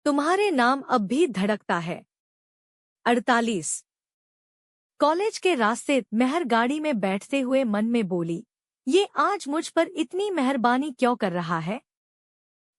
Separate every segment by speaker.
Speaker 1: तुम्हारे नाम अब भी धड़कता है। 48। कॉलेज के रास्ते महर गाड़ी में बैठते हुए मन में बोली, ये आज मुझ पर इतनी मेहरबानी क्यों कर रहा है।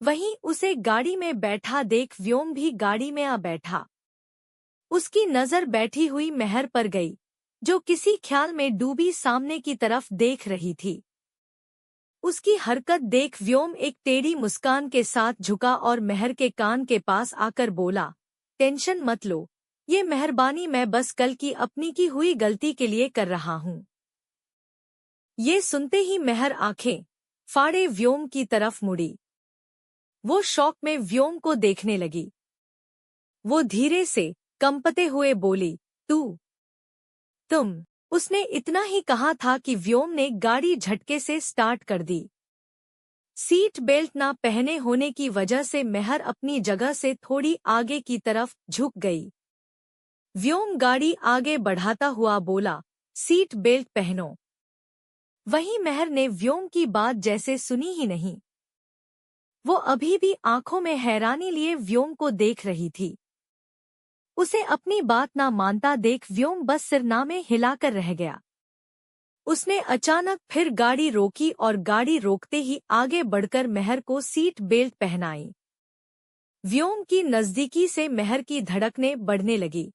Speaker 1: वहीं उसे गाड़ी में बैठा देख व्योम भी गाड़ी में आ बैठा। उसकी नजर बैठी हुई महर पर गई, जो किसी ख्याल में डूबी सामने की तरफ देख रही थी। उसकी हरकत देख व्योम एक टेढ़ी मुस्कान के साथ झुका और महर के कान के पास आकर बोला, टेंशन मत लो, ये मेहरबानी मैं बस कल की अपनी की हुई गलती के लिए कर रहा हूँ। ये सुनते ही महर आंखें फाड़े व्योम की तरफ मुड़ी। वो शौक में व्योम को देखने लगी। वो धीरे से कंपते हुए बोली, तुम। उसने इतना ही कहा था कि व्योम ने गाड़ी झटके से स्टार्ट कर दी। सीट बेल्ट ना पहने होने की वजह से महर अपनी जगह से थोड़ी आगे की तरफ झुक गई। व्योम गाड़ी आगे बढ़ाता हुआ बोला, सीट बेल्ट पहनो। वहीं महर ने व्योम की बात जैसे सुनी ही नहीं। वो अभी भी आंखों में हैरानी लिए व्योम को देख रही थी। उसे अपनी बात ना मानता देख व्योम बस सिरना में हिलाकर रह गया। उसने अचानक फिर गाड़ी रोकी और गाड़ी रोकते ही आगे बढ़कर महर को सीट बेल्ट पहनाई। व्योम की नजदीकी से महर की धड़कनें बढ़ने लगी।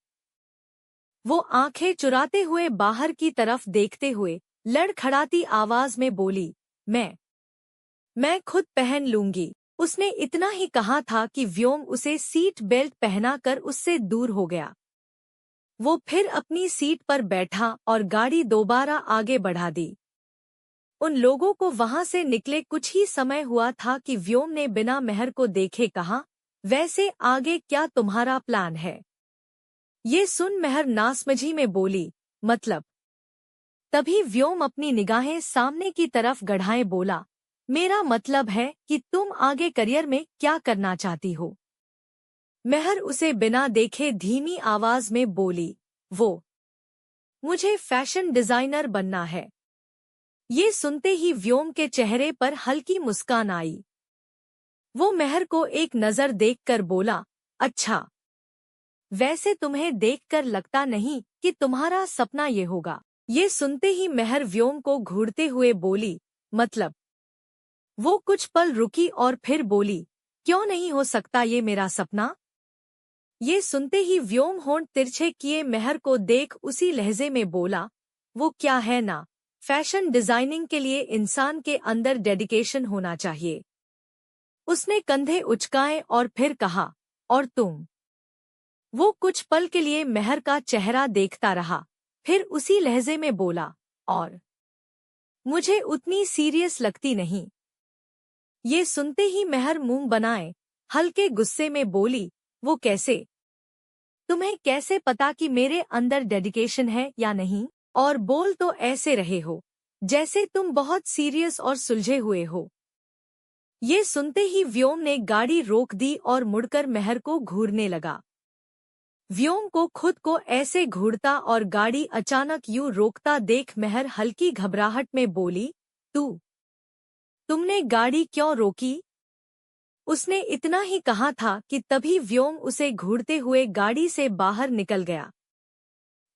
Speaker 1: वो आंखें चुराते हुए बाहर की तरफ देखते हुए लड़खड़ाती आवाज में बोली, मैं खुद पहन लूंगी। उसने इतना ही कहा था कि व्योम उसे सीट बेल्ट पहनाकर उससे दूर हो गया। वो फिर अपनी सीट पर बैठा और गाड़ी दोबारा आगे बढ़ा दी। उन लोगों को वहां से निकले कुछ ही समय हुआ था कि व्योम ने बिना महर को देखे कहा, वैसे आगे क्या तुम्हारा प्लान है। ये सुन महर नासमझी में बोली, मतलब। तभी व्योम अपनी निगाहें सामने की तरफ गढ़ाए बोला, मेरा मतलब है कि तुम आगे करियर में क्या करना चाहती हो। महर उसे बिना देखे धीमी आवाज में बोली, मुझे फैशन डिजाइनर बनना है। ये सुनते ही व्योम के चेहरे पर हल्की मुस्कान आई। वो महर को एक नजर देखकर बोला, अच्छा, वैसे तुम्हें देखकर लगता नहीं कि तुम्हारा सपना ये होगा। ये सुनते ही महर व्योम को घूरते हुए बोली, मतलब। वो कुछ पल रुकी और फिर बोली, क्यों नहीं हो सकता ये मेरा सपना। ये सुनते ही व्योम होंठ तिरछे किए महर को देख उसी लहजे में बोला, वो क्या है ना, फैशन डिजाइनिंग के लिए इंसान के अंदर डेडिकेशन होना चाहिए। उसने कंधे उचकाए और फिर कहा, और तुम। वो कुछ पल के लिए महर का चेहरा देखता रहा, फिर उसी लहजे में बोला, और मुझे उतनी सीरियस लगती नहीं। ये सुनते ही महर मुंह बनाए हल्के गुस्से में बोली, वो कैसे। तुम्हें कैसे पता कि मेरे अंदर डेडिकेशन है या नहीं, और बोल तो ऐसे रहे हो जैसे तुम बहुत सीरियस और सुलझे हुए हो। ये सुनते ही व्योम ने गाड़ी रोक दी और मुड़कर महर को घूरने लगा। व्योम को खुद को ऐसे घूरता और गाड़ी अचानक यूं रोकता देख महर हल्की घबराहट में बोली, तुमने गाड़ी क्यों रोकी। उसने इतना ही कहा था कि तभी व्योम उसे घूरते हुए गाड़ी से बाहर निकल गया।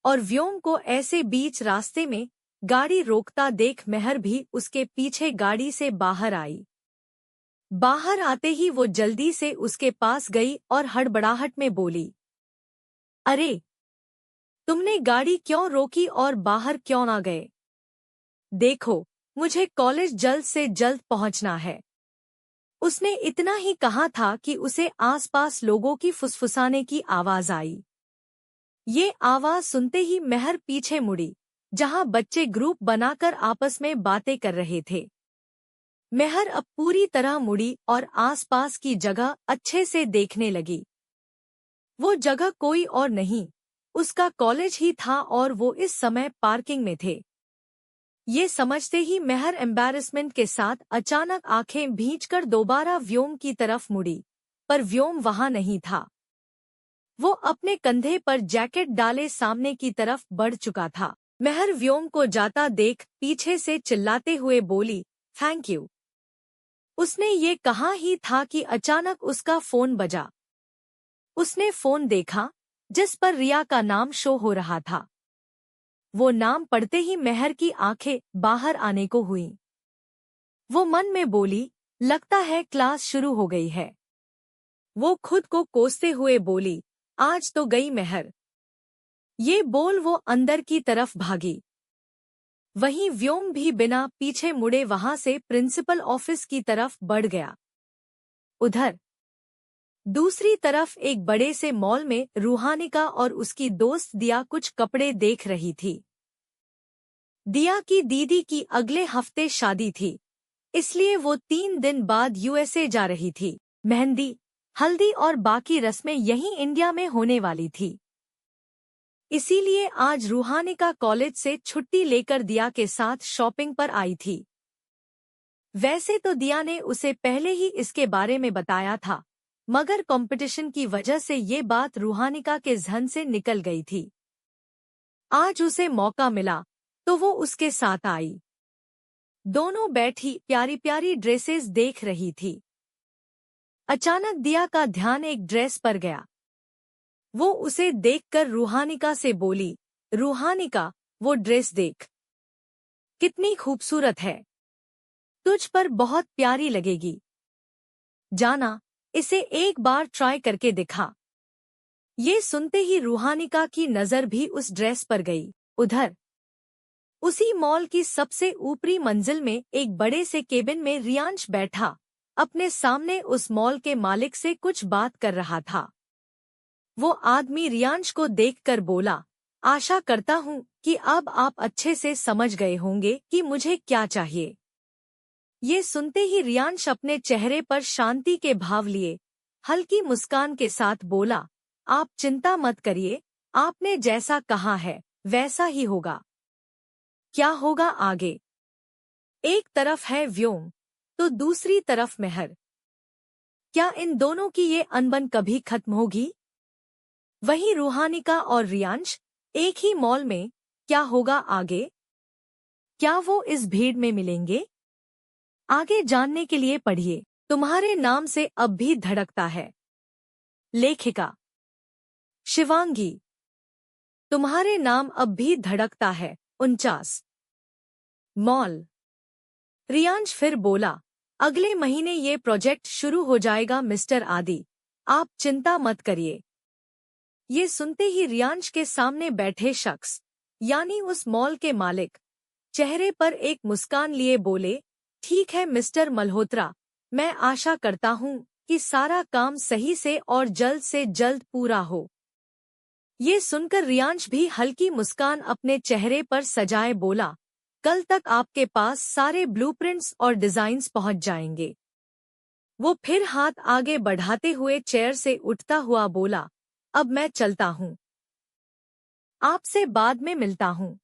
Speaker 1: और व्योम को ऐसे बीच रास्ते में गाड़ी रोकता देख महर भी उसके पीछे गाड़ी से बाहर आई। बाहर आते ही वो जल्दी से उसके पास गई और हड़बड़ाहट में बोली, अरे, तुमने गाड़ी क्यों रोकी और बाहर क्यों ना गए। देखो, मुझे कॉलेज जल्द से जल्द पहुंचना है। उसने इतना ही कहा था कि उसे आसपास लोगों की फुसफुसाने की आवाज आई। ये आवाज सुनते ही महर पीछे मुड़ी, जहां बच्चे ग्रुप बनाकर आपस में बातें कर रहे थे। महर अब पूरी तरह मुड़ी और आसपास की जगह अच्छे से देखने लगी। वो जगह कोई और नहीं, उसका कॉलेज ही था और वो इस समय पार्किंग में थे। ये समझते ही महर एम्बैरेसमेंट के साथ अचानक आंखें भींचकर दोबारा व्योम की तरफ मुड़ी, पर व्योम वहां नहीं था। वो अपने कंधे पर जैकेट डाले सामने की तरफ बढ़ चुका था। महर व्योम को जाता देख पीछे से चिल्लाते हुए बोली, थैंक यू। उसने ये कहा ही था कि अचानक उसका फोन बजा। उसने फोन देखा जिस पर रिया का नाम शो हो रहा था। वो नाम पढ़ते ही मेहर की आंखें बाहर आने को हुईं। वो मन में बोली, लगता है क्लास शुरू हो गई है। वो खुद को कोसते हुए बोली, आज तो गई मेहर। ये बोल वो अंदर की तरफ भागी। वहीं व्योम भी बिना पीछे मुड़े वहां से प्रिंसिपल ऑफिस की तरफ बढ़ गया। उधर दूसरी तरफ एक बड़े से मॉल में रूहानिका और उसकी दोस्त दिया कुछ कपड़े देख रही थी। दिया की दीदी की अगले हफ्ते शादी थी, इसलिए वो 3 दिन बाद यूएसए जा रही थी। मेहंदी, हल्दी और बाकी रस्में यहीं इंडिया में होने वाली थी। इसीलिए आज रूहानिका कॉलेज से छुट्टी लेकर दिया के साथ शॉपिंग पर आई थी। वैसे तो दिया ने उसे पहले ही इसके बारे में बताया था, मगर कंपटीशन की वजह से ये बात रूहानिका के ज़हन से निकल गई थी। आज उसे मौका मिला तो वो उसके साथ आई। दोनों बैठी प्यारी प्यारी ड्रेसेस देख रही थी। अचानक दिया का ध्यान एक ड्रेस पर गया। वो उसे देखकर रूहानिका से बोली, रूहानिका, वो ड्रेस देख, कितनी खूबसूरत है, तुझ पर बहुत प्यारी लगेगी। जाना, इसे एक बार ट्राई करके दिखा। ये सुनते ही रूहानिका की नजर भी उस ड्रेस पर गई। उधर उसी मॉल की सबसे ऊपरी मंजिल में एक बड़े से केबिन में रियांश बैठा अपने सामने उस मॉल के मालिक से कुछ बात कर रहा था। वो आदमी रियांश को देखकर बोला, आशा करता हूँ कि अब आप अच्छे से समझ गए होंगे कि मुझे क्या चाहिए। ये सुनते ही रियांश अपने चेहरे पर शांति के भाव लिए हल्की मुस्कान के साथ बोला, आप चिंता मत करिए, आपने जैसा कहा है वैसा ही होगा। क्या होगा आगे? एक तरफ है व्योम तो दूसरी तरफ मेहर। क्या इन दोनों की ये अनबन कभी खत्म होगी? वहीं रूहानिका और रियांश एक ही मॉल में, क्या होगा आगे? क्या वो इस भीड़ में मिलेंगे? आगे जानने के लिए पढ़िए तुम्हारे नाम से अब भी धड़कता है। लेखिका शिवांगी। तुम्हारे नाम अब भी धड़कता है 49 मॉल। रियांश फिर बोला, अगले महीने ये प्रोजेक्ट शुरू हो जाएगा मिस्टर आदि, आप चिंता मत करिए। ये सुनते ही रियांश के सामने बैठे शख्स यानी उस मॉल के मालिक चेहरे पर एक मुस्कान लिए बोले, ठीक है मिस्टर मल्होत्रा, मैं आशा करता हूँ कि सारा काम सही से जल्द पूरा हो। ये सुनकर रियांश भी हल्की मुस्कान अपने चेहरे पर सजाए बोला, कल तक आपके पास सारे ब्लूप्रिंट्स और डिजाइन्स पहुंच जाएंगे। वो फिर हाथ आगे बढ़ाते हुए चेयर से उठता हुआ बोला, अब मैं चलता हूँ, आपसे बाद में मिलता हूँ।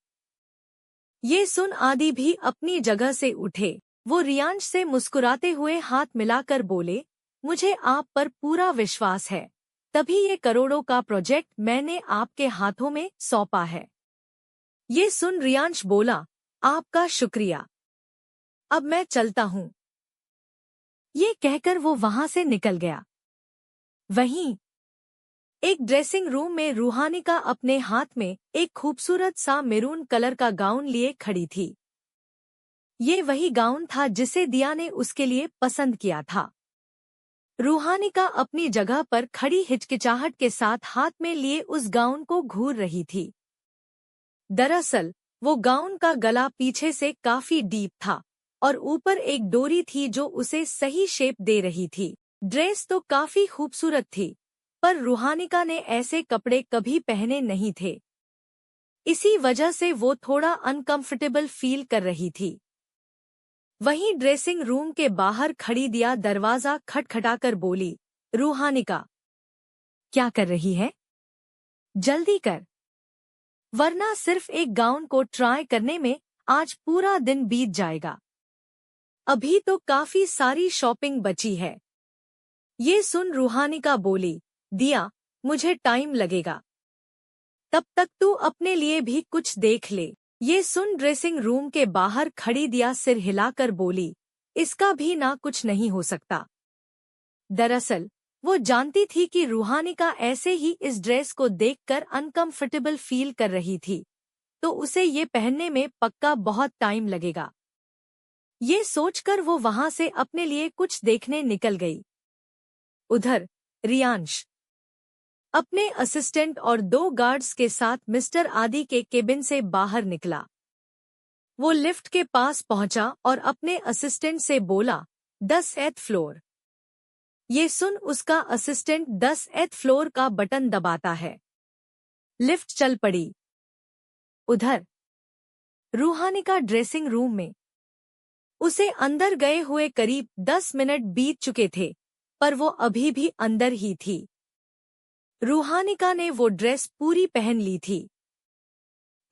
Speaker 1: ये सुन आदि भी अपनी जगह से उठे। वो रियांश से मुस्कुराते हुए हाथ मिलाकर बोले, मुझे आप पर पूरा विश्वास है, तभी ये करोड़ों का प्रोजेक्ट मैंने आपके हाथों में सौंपा है। ये सुन रियांश बोला, आपका शुक्रिया, अब मैं चलता हूँ। ये कहकर वो वहां से निकल गया। वहीं एक ड्रेसिंग रूम में रूहानिका अपने हाथ में एक खूबसूरत सा मैरून कलर का गाउन लिए खड़ी थी। ये वही गाउन था जिसे दिया ने उसके लिए पसंद किया था। रूहानिका अपनी जगह पर खड़ी हिचकिचाहट के साथ हाथ में लिए उस गाउन को घूर रही थी। दरअसल वो गाउन का गला पीछे से काफी डीप था और ऊपर एक डोरी थी जो उसे सही शेप दे रही थी। ड्रेस तो काफी खूबसूरत थी, पर रूहानिका ने ऐसे कपड़े कभी पहने नहीं थे। इसी वजह से वो थोड़ा अनकंफर्टेबल फील कर रही थी। वहीं ड्रेसिंग रूम के बाहर खड़ी दिया दरवाजा खटखटाकर बोली, रूहानिका, क्या कर रही है? जल्दी कर, वरना सिर्फ एक गाउन को ट्राई करने में आज पूरा दिन बीत जाएगा। अभी तो काफी सारी शॉपिंग बची है। ये सुन रूहानिका बोली, दिया, मुझे टाइम लगेगा, तब तक तू अपने लिए भी कुछ देख ले। ये सुन ड्रेसिंग रूम के बाहर खड़ी दिया सिर हिलाकर बोली, इसका भी ना कुछ नहीं हो सकता। दरअसल वो जानती थी कि रूहानिका ऐसे ही इस ड्रेस को देखकर अनकंफर्टेबल फील कर रही थी, तो उसे ये पहनने में पक्का बहुत टाइम लगेगा। ये सोचकर वो वहां से अपने लिए कुछ देखने निकल गई। उधर रियांश अपने असिस्टेंट और 2 गार्ड्स के साथ मिस्टर आदि के केबिन से बाहर निकला। वो लिफ्ट के पास पहुंचा और अपने असिस्टेंट से बोला, 10th फ्लोर। ये सुन उसका असिस्टेंट 10th फ्लोर का बटन दबाता है। लिफ्ट चल पड़ी। उधर रूहानिका ड्रेसिंग रूम में। उसे अंदर गए हुए करीब 10 मिनट बीत चुके थे, पर वो अभी भी अंदर ही थी। रूहानिका ने वो ड्रेस पूरी पहन ली थी।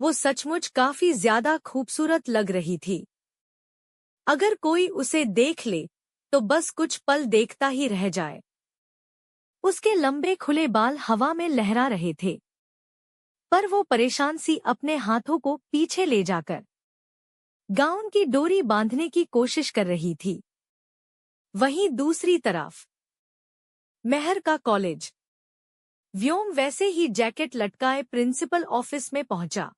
Speaker 1: वो सचमुच काफी ज्यादा खूबसूरत लग रही थी। अगर कोई उसे देख ले तो बस कुछ पल देखता ही रह जाए। उसके लंबे खुले बाल हवा में लहरा रहे थे, पर वो परेशान सी अपने हाथों को पीछे ले जाकर गाउन की डोरी बांधने की कोशिश कर रही थी। वहीं दूसरी तरफ मेहर का कॉलेज। व्योम वैसे ही जैकेट लटकाए प्रिंसिपल ऑफिस में पहुंचा।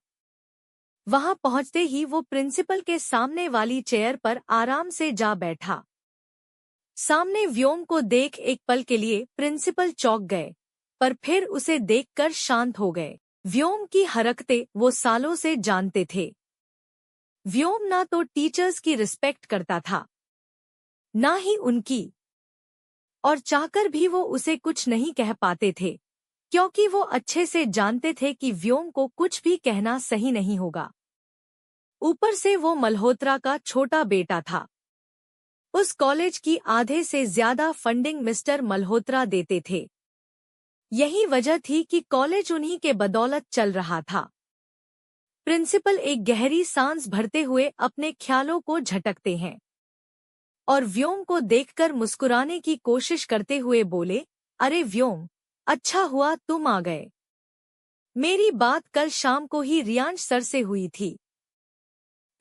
Speaker 1: वहां पहुंचते ही वो प्रिंसिपल के सामने वाली चेयर पर आराम से जा बैठा। सामने व्योम को देख एक पल के लिए प्रिंसिपल चौंक गए, पर फिर उसे देखकर शांत हो गए। व्योम की हरकतें वो सालों से जानते थे। व्योम ना तो टीचर्स की रिस्पेक्ट करता था, ना ही उनकी, और चाहकर भी वो उसे कुछ नहीं कह पाते थे, क्योंकि वो अच्छे से जानते थे कि व्योम को कुछ भी कहना सही नहीं होगा। ऊपर से वो मल्होत्रा का छोटा बेटा था। उस कॉलेज की आधे से ज्यादा फंडिंग मिस्टर मल्होत्रा देते थे। यही वजह थी कि कॉलेज उन्हीं के बदौलत चल रहा था। प्रिंसिपल एक गहरी सांस भरते हुए अपने ख्यालों को झटकते हैं और व्योम को देखकर मुस्कुराने की कोशिश करते हुए बोले, अरे व्योम, अच्छा हुआ तुम आ गए। मेरी बात कल शाम को ही रियांश सर से हुई थी।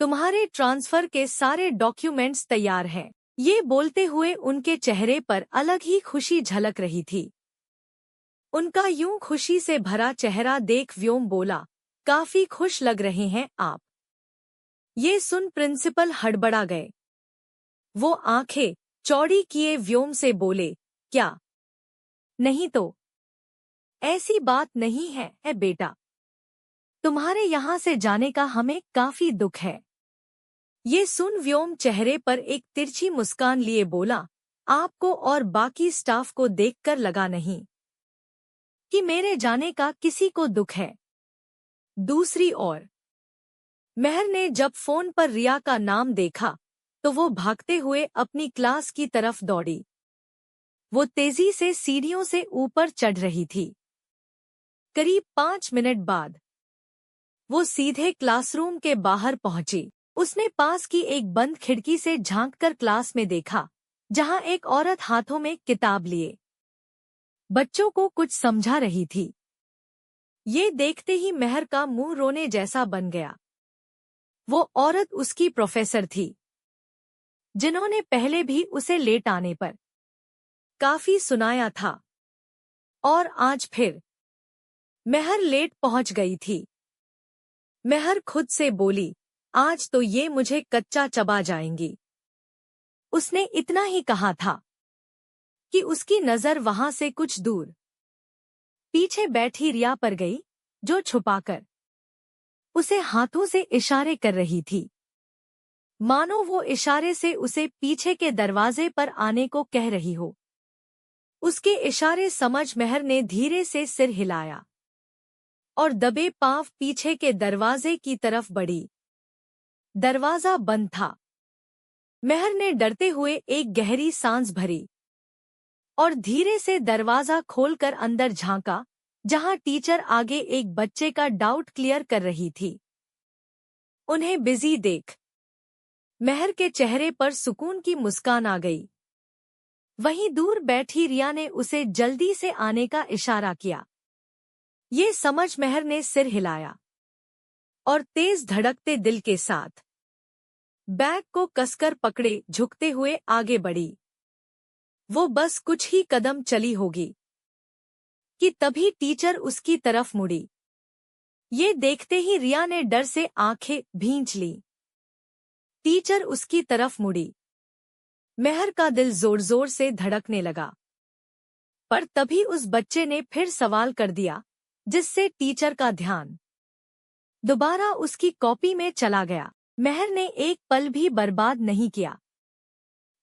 Speaker 1: तुम्हारे ट्रांसफर के सारे डॉक्यूमेंट्स तैयार हैं। ये बोलते हुए उनके चेहरे पर अलग ही खुशी झलक रही थी। उनका यूं खुशी से भरा चेहरा देख व्योम बोला, काफी खुश लग रहे हैं आप। ये सुन प्रिंसिपल हड़बड़ा गए। वो आंखें चौड़ी किए व्योम से बोले, क्या? नहीं तो? ऐसी बात नहीं है बेटा। तुम्हारे यहाँ से जाने का हमें काफी दुख है। ये सुन व्योम चेहरे पर एक तिरछी मुस्कान लिए बोला, आपको और बाकी स्टाफ को देखकर लगा नहीं कि मेरे जाने का किसी को दुख है। दूसरी ओर मेहर ने जब फोन पर रिया का नाम देखा तो वो भागते हुए अपनी क्लास की तरफ दौड़ी। वो तेजी से सीढ़ियों से ऊपर चढ़ रही थी। करीब 5 मिनट बाद वो सीधे क्लासरूम के बाहर पहुंची। उसने पास की एक बंद खिड़की से झांककर क्लास में देखा, जहां एक औरत हाथों में किताब लिए बच्चों को कुछ समझा रही थी। ये देखते ही मेहर का मुंह रोने जैसा बन गया। वो औरत उसकी प्रोफेसर थी, जिन्होंने पहले भी उसे लेट आने पर काफी सुनाया था, और आज फिर मेहर लेट पहुंच गई थी। मेहर खुद से बोली, आज तो ये मुझे कच्चा चबा जाएंगी। उसने इतना ही कहा था कि उसकी नजर वहां से कुछ दूर पीछे बैठी रिया पर गई, जो छुपाकर उसे हाथों से इशारे कर रही थी, मानो वो इशारे से उसे पीछे के दरवाजे पर आने को कह रही हो। उसके इशारे समझ मेहर ने धीरे से सिर हिलाया और दबे पांव पीछे के दरवाजे की तरफ बढ़ी। दरवाजा बंद था। मेहर ने डरते हुए एक गहरी सांस भरी और धीरे से दरवाजा खोलकर अंदर झांका, जहां टीचर आगे एक बच्चे का डाउट क्लियर कर रही थी। उन्हें बिजी देख मेहर के चेहरे पर सुकून की मुस्कान आ गई। वहीं दूर बैठी रिया ने उसे जल्दी से आने का इशारा किया। ये समझ मेहर ने सिर हिलाया और तेज धड़कते दिल के साथ बैग को कसकर पकड़े झुकते हुए आगे बढ़ी। वो बस कुछ ही कदम चली होगी कि तभी टीचर उसकी तरफ मुड़ी। ये देखते ही रिया ने डर से आंखें भींच ली। टीचर उसकी तरफ मुड़ी। मेहर का दिल जोर जोर से धड़कने लगा। पर तभी उस बच्चे ने फिर सवाल कर दिया, जिससे टीचर का ध्यान दोबारा उसकी कॉपी में चला गया। मेहर ने एक पल भी बर्बाद नहीं किया।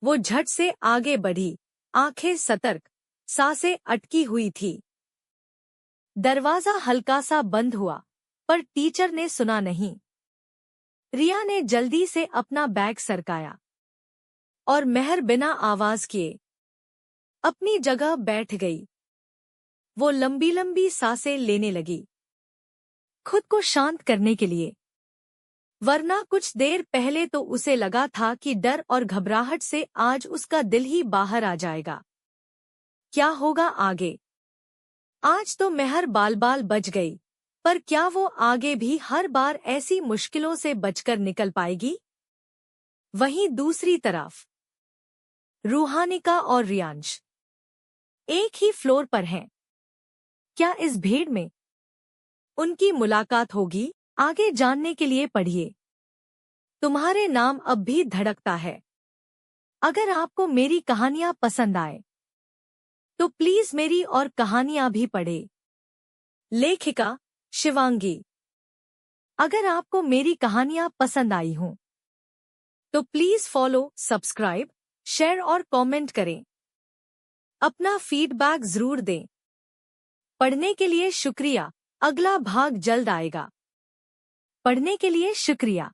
Speaker 1: वो झट से आगे बढ़ी, आंखें सतर्क, सांसें अटकी हुई थी। दरवाजा हल्का सा बंद हुआ, पर टीचर ने सुना नहीं। रिया ने जल्दी से अपना बैग सरकाया और मेहर बिना आवाज किए अपनी जगह बैठ गई। वो लंबी लंबी सांसें लेने लगी, खुद को शांत करने के लिए, वरना कुछ देर पहले तो उसे लगा था कि डर और घबराहट से आज उसका दिल ही बाहर आ जाएगा। क्या होगा आगे? आज तो मेहर बाल बाल बच गई, पर क्या वो आगे भी हर बार ऐसी मुश्किलों से बचकर निकल पाएगी? वहीं दूसरी तरफ रूहानिका और रियांश एक ही फ्लोर पर हैं। क्या इस भीड़ में उनकी मुलाकात होगी? आगे जानने के लिए पढ़िए तुम्हारे नाम अब भी धड़कता है। अगर आपको मेरी कहानियां पसंद आए तो प्लीज मेरी और कहानियां भी पढ़े। लेखिका शिवांगी। अगर आपको मेरी कहानियां पसंद आई हों तो प्लीज फॉलो, सब्सक्राइब, शेयर और कमेंट करें। अपना फीडबैक जरूर दें। पढ़ने के लिए शुक्रिया। अगला भाग जल्द आएगा। पढ़ने के लिए शुक्रिया।